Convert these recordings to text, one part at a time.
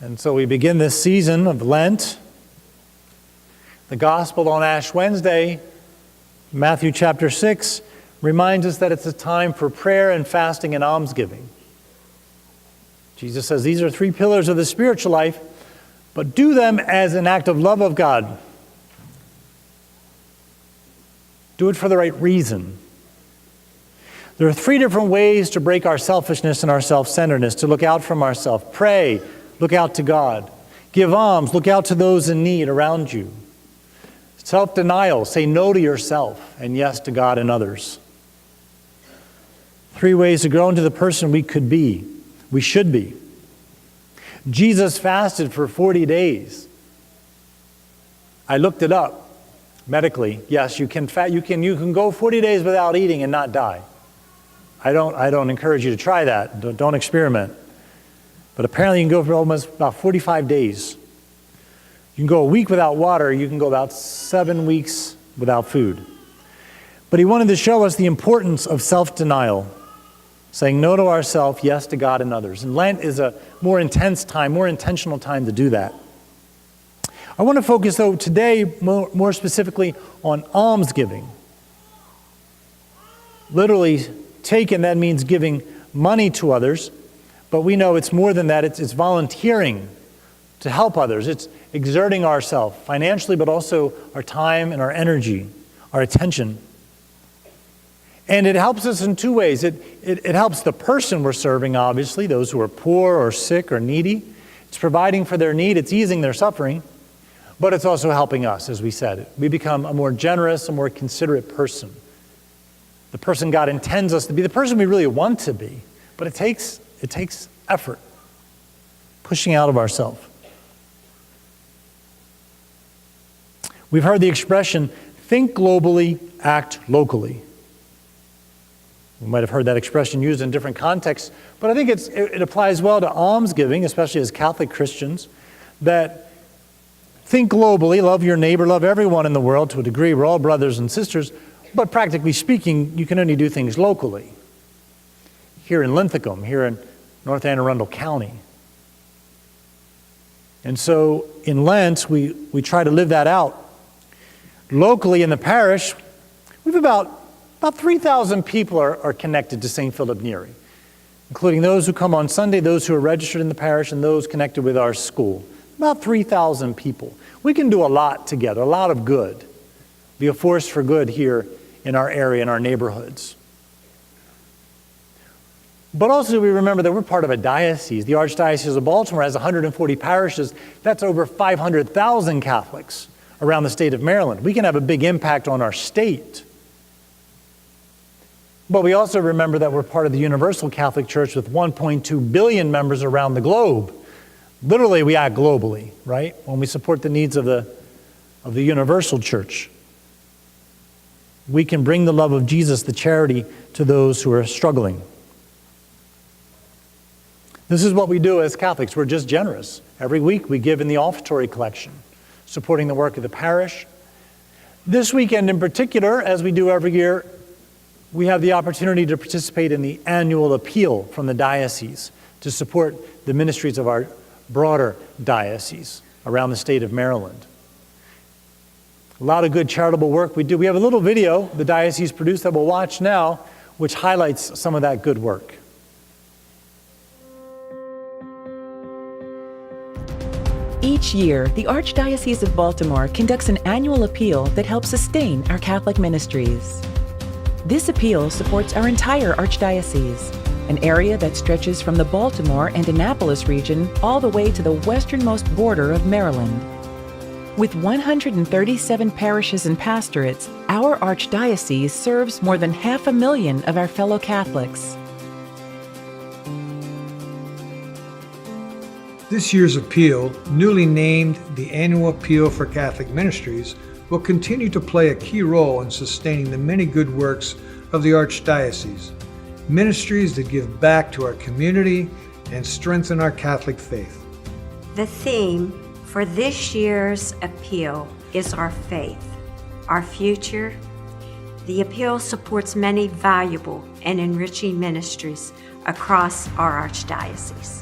And so we begin this season of Lent. The Gospel on Ash Wednesday, Matthew chapter 6, reminds us that it's a time for prayer and fasting and almsgiving. Jesus says these are three pillars of the spiritual life, but do them as an act of love of God. Do it for the right reason. There are three different ways to break our selfishness and our self-centeredness, to look out from ourselves. Pray, look out to God. Give alms, look out to those in need around you. Self-denial, say no to yourself and yes to God and others. Three ways to grow into the person we could be, we should be. Jesus fasted for 40 days. I looked it up medically. Yes, you can go 40 days without eating and not die. I don't encourage you to try that. Don't experiment. But apparently you can go for almost about 45 days. You can go a week without water. You can go about 7 weeks without food. But he wanted to show us the importance of self-denial, saying no to ourselves, yes to God and others. And Lent is a more intense time, more intentional time to do that. I want to focus, though, today more specifically on almsgiving. Literally taken, that means giving money to others, but we know it's more than that. It's volunteering to help others. It's exerting ourselves financially, but also our time and our energy, our attention. And it helps us in two ways. It helps the person we're serving, obviously, those who are poor or sick or needy. It's providing for their need. It's easing their suffering. But it's also helping us, as we said. We become a more generous, a more considerate person. The person God intends us to be, the person we really want to be. But it takes effort, pushing out of ourselves. We've heard the expression, think globally, act locally. We might have heard that expression used in different contexts, but I think it applies well to almsgiving, especially as Catholic Christians, that think globally, love your neighbor, love everyone in the world to a degree. We're all brothers and sisters, but practically speaking, you can only do things locally. Here in Linthicum, here in North Anne Arundel County. And so in Lent, we try to live that out. Locally in the parish, we've about 3,000 people are connected to St. Philip Neri, including those who come on Sunday, those who are registered in the parish, and those connected with our school. About 3,000 people. We can do a lot together, a lot of good. Be a force for good here in our area, in our neighborhoods. But also we remember that we're part of a diocese. The Archdiocese of Baltimore has 140 parishes. That's over 500,000 Catholics around the state of Maryland. We can have a big impact on our state. But we also remember that we're part of the Universal Catholic Church with 1.2 billion members around the globe. Literally, we act globally, right? When we support the needs of the Universal Church. We can bring the love of Jesus, the charity, to those who are struggling. This is what we do as Catholics. We're just generous. Every week we give in the offertory collection, supporting the work of the parish. This weekend in particular, as we do every year, we have the opportunity to participate in the annual appeal from the diocese to support the ministries of our broader diocese around the state of Maryland. A lot of good charitable work we do. We have a little video the diocese produced that we'll watch now, which highlights some of that good work. Each year, the Archdiocese of Baltimore conducts an annual appeal that helps sustain our Catholic ministries. This appeal supports our entire Archdiocese, an area that stretches from the Baltimore and Annapolis region all the way to the westernmost border of Maryland. With 137 parishes and pastorates, our Archdiocese serves more than 500,000 of our fellow Catholics. This year's appeal, newly named the Annual Appeal for Catholic Ministries, will continue to play a key role in sustaining the many good works of the Archdiocese, ministries that give back to our community and strengthen our Catholic faith. The theme for this year's appeal is our faith, our future. The appeal supports many valuable and enriching ministries across our Archdiocese.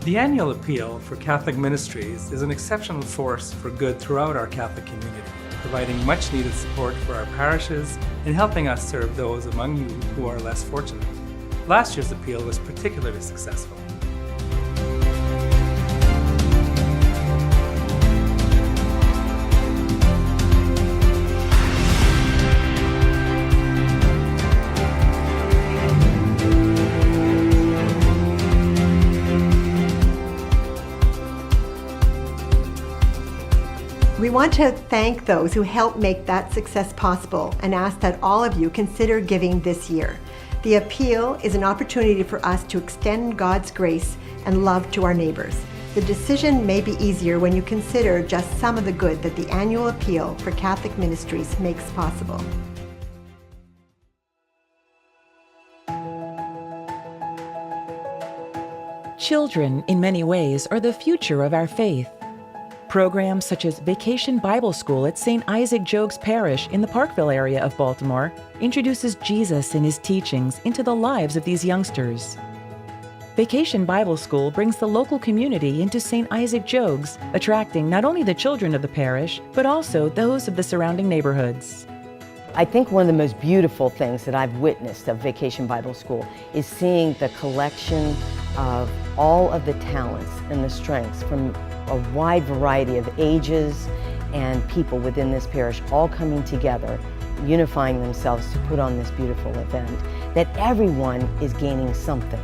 The annual appeal for Catholic Ministries is an exceptional force for good throughout our Catholic community, providing much needed support for our parishes and helping us serve those among you who are less fortunate. Last year's appeal was particularly successful. We want to thank those who helped make that success possible and ask that all of you consider giving this year. The appeal is an opportunity for us to extend God's grace and love to our neighbors. The decision may be easier when you consider just some of the good that the annual appeal for Catholic Ministries makes possible. Children, in many ways, are the future of our faith. Programs such as Vacation Bible School at St. Isaac Jogues Parish in the Parkville area of Baltimore introduces Jesus and his teachings into the lives of these youngsters. Vacation Bible School brings the local community into St. Isaac Jogues, attracting not only the children of the parish, but also those of the surrounding neighborhoods. I think one of the most beautiful things that I've witnessed of Vacation Bible School is seeing the collection of all of the talents and the strengths from a wide variety of ages and people within this parish all coming together, unifying themselves to put on this beautiful event, that everyone is gaining something.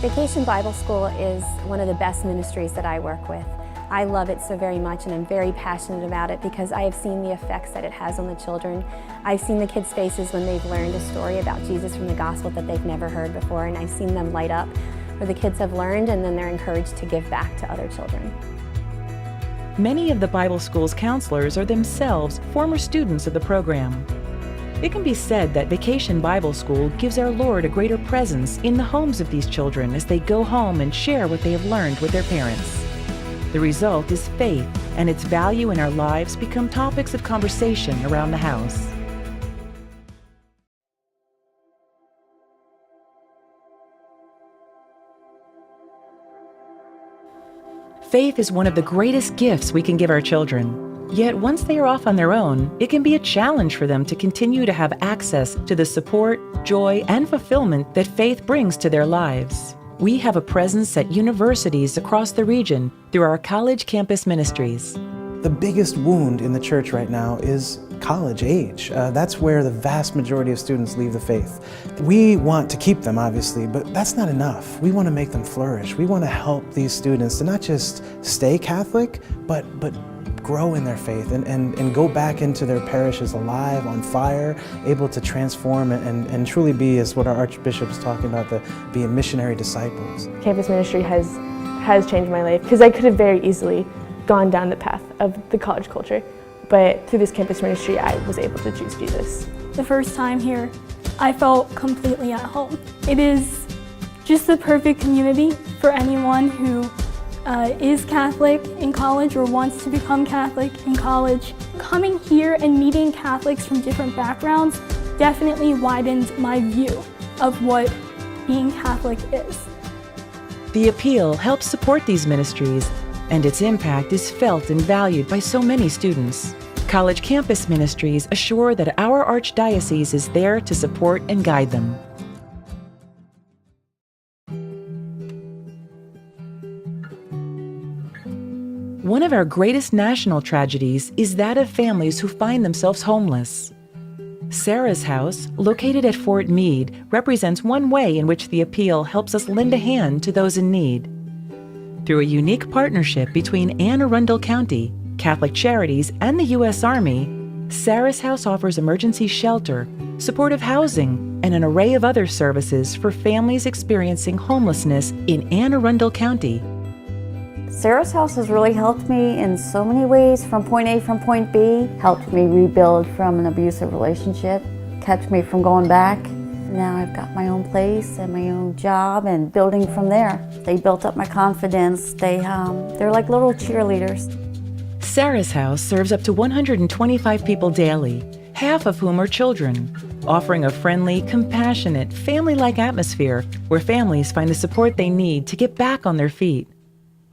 Vacation Bible School is one of the best ministries that I work with. I love it so very much, and I'm very passionate about it because I have seen the effects that it has on the children. I've seen the kids' faces when they've learned a story about Jesus from the gospel that they've never heard before, and I've seen them light up where the kids have learned, and then they're encouraged to give back to other children. Many of the Bible school's counselors are themselves former students of the program. It can be said that Vacation Bible School gives our Lord a greater presence in the homes of these children as they go home and share what they have learned with their parents. The result is faith, and its value in our lives become topics of conversation around the house. Faith is one of the greatest gifts we can give our children. Yet once they are off on their own, it can be a challenge for them to continue to have access to the support, joy, and fulfillment that faith brings to their lives. We have a presence at universities across the region through our college campus ministries. The biggest wound in the church right now is college age. That's where the vast majority of students leave the faith. We want to keep them, obviously, but that's not enough. We want to make them flourish. We want to help these students to not just stay Catholic, but grow in their faith and go back into their parishes alive, on fire, able to transform and truly be, as what our Archbishop's talking about, being missionary disciples. Campus ministry has changed my life because I could have very easily gone down the path of the college culture, but through this campus ministry I was able to choose Jesus. The first time here, I felt completely at home. It is just the perfect community for anyone who is Catholic in college or wants to become Catholic in college. Coming here and meeting Catholics from different backgrounds definitely widened my view of what being Catholic is. The appeal helps support these ministries, and its impact is felt and valued by so many students. College campus ministries assure that our Archdiocese is there to support and guide them. One of our greatest national tragedies is that of families who find themselves homeless. Sarah's House, located at Fort Meade, represents one way in which the appeal helps us lend a hand to those in need. Through a unique partnership between Anne Arundel County, Catholic Charities, and the U.S. Army, Sarah's House offers emergency shelter, supportive housing, and an array of other services for families experiencing homelessness in Anne Arundel County. Sarah's House has really helped me in so many ways, from point A from point B, helped me rebuild from an abusive relationship, kept me from going back. Now I've got my own place and my own job and building from there. They built up my confidence. They're like little cheerleaders. Sarah's House serves up to 125 people daily, half of whom are children. offering a friendly, compassionate, family-like atmosphere where families find the support they need to get back on their feet.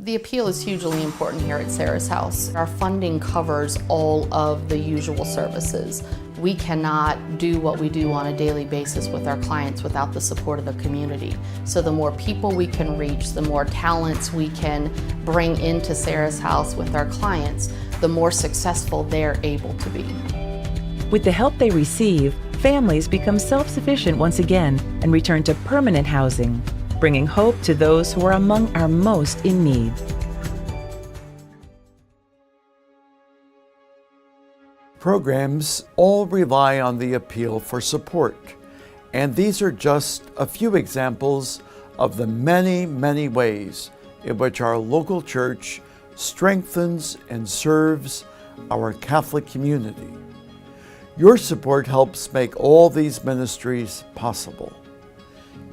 The appeal is hugely important here at Sarah's House. Our funding covers all of the usual services. We cannot do what we do on a daily basis with our clients without the support of the community. So the more people we can reach, the more talents we can bring into Sarah's House with our clients, the more successful they're able to be. With the help they receive, families become self-sufficient once again and return to permanent housing, bringing hope to those who are among our most in need. Programs all rely on the appeal for support, and these are just a few examples of the many, many ways in which our local church strengthens and serves our Catholic community. Your support helps make all these ministries possible.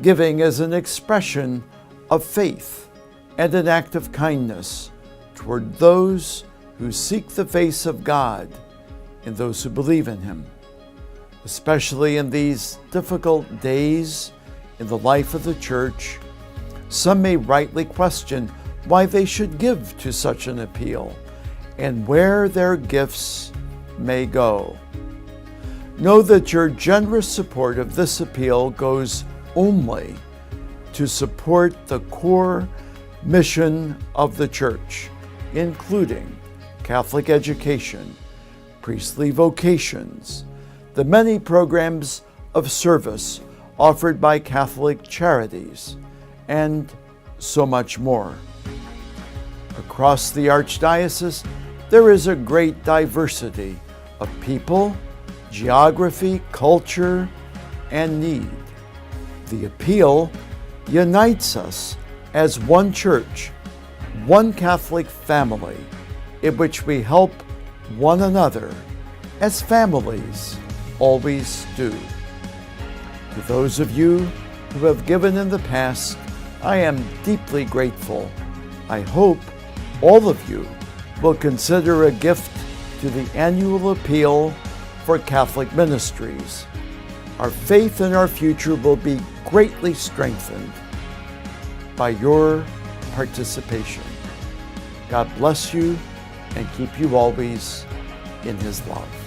Giving is an expression of faith and an act of kindness toward those who seek the face of God and those who believe in Him. Especially in these difficult days in the life of the church, some may rightly question why they should give to such an appeal and where their gifts may go. Know that your generous support of this appeal goes only to support the core mission of the church, including Catholic education, priestly vocations, the many programs of service offered by Catholic charities, and so much more. Across the Archdiocese, there is a great diversity of people, geography, culture, and need. The appeal unites us as one church, one Catholic family, in which we help one another as families always do. To those of you who have given in the past, I am deeply grateful. I hope all of you will consider a gift to the annual appeal for Catholic Ministries. Our faith in our future will be greatly strengthened by your participation. God bless you and keep you always in His love.